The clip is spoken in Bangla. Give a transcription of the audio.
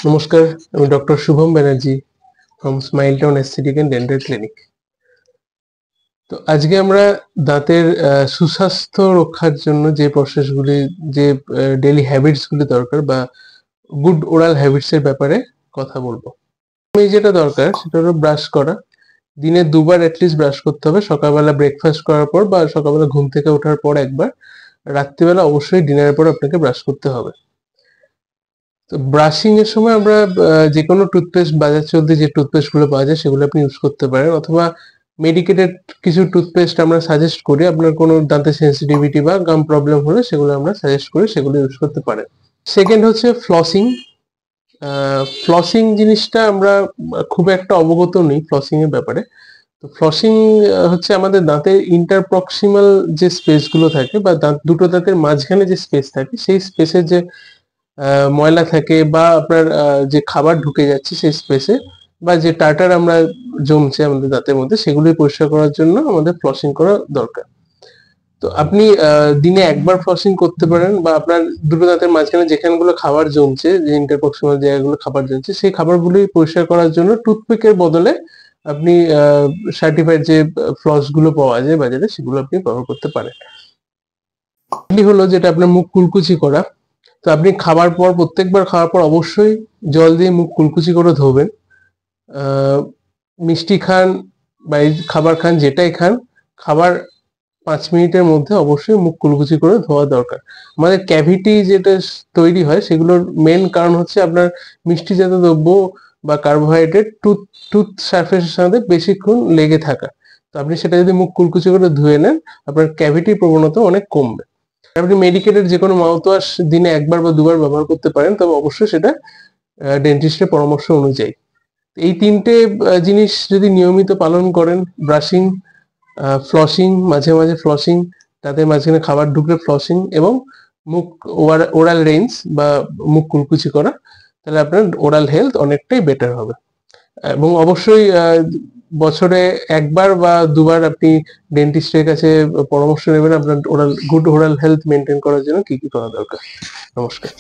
নমস্কার, আমি doctor Shubham Banerjee from smile town aesthetic and dental clinic. তো আজকে আমরা দাঁতের সুস্বাস্থ্য রক্ষার জন্য যে প্রসেসগুলি, যে ডেইলি হ্যাবিটস গুলি দরকার বা গুড ওরাল হ্যাবিটস এর ব্যাপারে কথা বলবো। যেটা দরকার সেটা হলো ব্রাশ করা। দিনে দুবার অ্যাটলিস্ট ব্রাশ করতে হবে, সকালবেলা ব্রেকফাস্ট করার পর বা সকালবেলা ঘুম থেকে ওঠার পর একবার, রাত্রিবেলা অবশ্যই ডিনারের পর আপনাকে ব্রাশ করতে হবে। তো ব্রাশিং এর সময় আমরা যে কোনো টুথপেস্ট, বাজার চলতি যে টুথপেস্ট গুলো পাওয়া যায় সেগুলো আপনি ইউজ করতে পারেন, অথবা মেডিকেটেড কিছু টুথপেস্ট আমরা সাজেস্ট করি। আপনার কোনো দাঁতের সেন্সিটিভিটি বা গাম প্রবলেম হলে সেগুলো আমরা সাজেস্ট করি, সেগুলো ইউজ করতে পারেন। সেকেন্ড হচ্ছে ফ্লসিং। ফ্লসিং জিনিসটা আমরা খুব একটা অবগত নই ফ্লসিং এর ব্যাপারে। তো ফ্লসিং হচ্ছে আমাদের দাঁতের ইন্টারপ্রক্সিমাল যে স্পেস গুলো থাকে বা দুটো দাঁতের মাঝখানে যে স্পেস থাকে, সেই স্পেসের যে ময়লা থাকে বা আপনার যে খাবার ঢুকে যাচ্ছে সেই স্পেসে, বা যে টার্টার আমরা জমছে আমাদের দাঁতের মধ্যে, সেগুলি পরিষ্কার করার জন্য আমাদের ফ্লসিং করা দরকার। তো আপনি দিনে একবার ফ্লসিং করতে পারেন, বা আপনার দুটো দাঁতের মাঝখানে যেখানগুলো খাবার জমছে, যে ইন্টারপ্রক্সিমাল জায়গাগুলো খাবার জমছে, সেই খাবারগুলি পরিষ্কার করার জন্য টুথপিকের বদলে আপনি সার্টিফাইড যে ফ্লস গুলো পাওয়া যায় বাজারে, সেগুলো আপনি ব্যবহার করতে পারেন। হলো যেটা আপনার মুখ কুলকুচি করা। তো আপনি খাবার পর, প্রত্যেকবার খাওয়ার পর অবশ্যই জল দিয়ে মুখ কুলকুচি করে ধোবেন। মিষ্টি খান বা এই খাবার খান, যেটাই খান, খাবার 5 মিনিটের মধ্যে অবশ্যই মুখ কুলকুচি করে ধোয়া দরকার। আমাদের ক্যাভিটি যেটা তৈরি হয়, সেগুলোর মেন কারণ হচ্ছে আপনার মিষ্টি জাতীয় দ্রব্য বা কার্বোহাইড্রেট টুথ সারফেসের সাথে বেশিক্ষণ লেগে থাকা। তো আপনি সেটা যদি মুখ কুলকুচি করে ধুয়ে নেন, আপনার ক্যাভিটির প্রবণতা অনেক কমবে। আপনি মেডিকেটেড যে কোনো মাউথওয়াশ দিনে একবার বা দুবার ব্যবহার করতে পারেন, তবে অবশ্যই সেটা ডেন্টিস্টের পরামর্শ অনুযায়ী। এই তিনটে জিনিস যদি নিয়মিত পালন করেন, ব্রাশিং, ফ্লসিং, মাঝে মাঝে ফ্লসিং, তাদের মাঝখানে খাবার ঢুকলে ফ্লসিং, এবং মুখ ওরাল রেঞ্জ বা মুখ কুলকুচি করা, তাহলে আপনার ওরাল হেলথ অনেকটাই বেটার হবে। এবং অবশ্যই বছরে একবার বা দুবার আপনি ডেন্টিস্টের কাছে পরামর্শ নেবেন আপনার গুড ওরাল হেলথ মেনটেন করার জন্য কি কি করা দরকার। নমস্কার।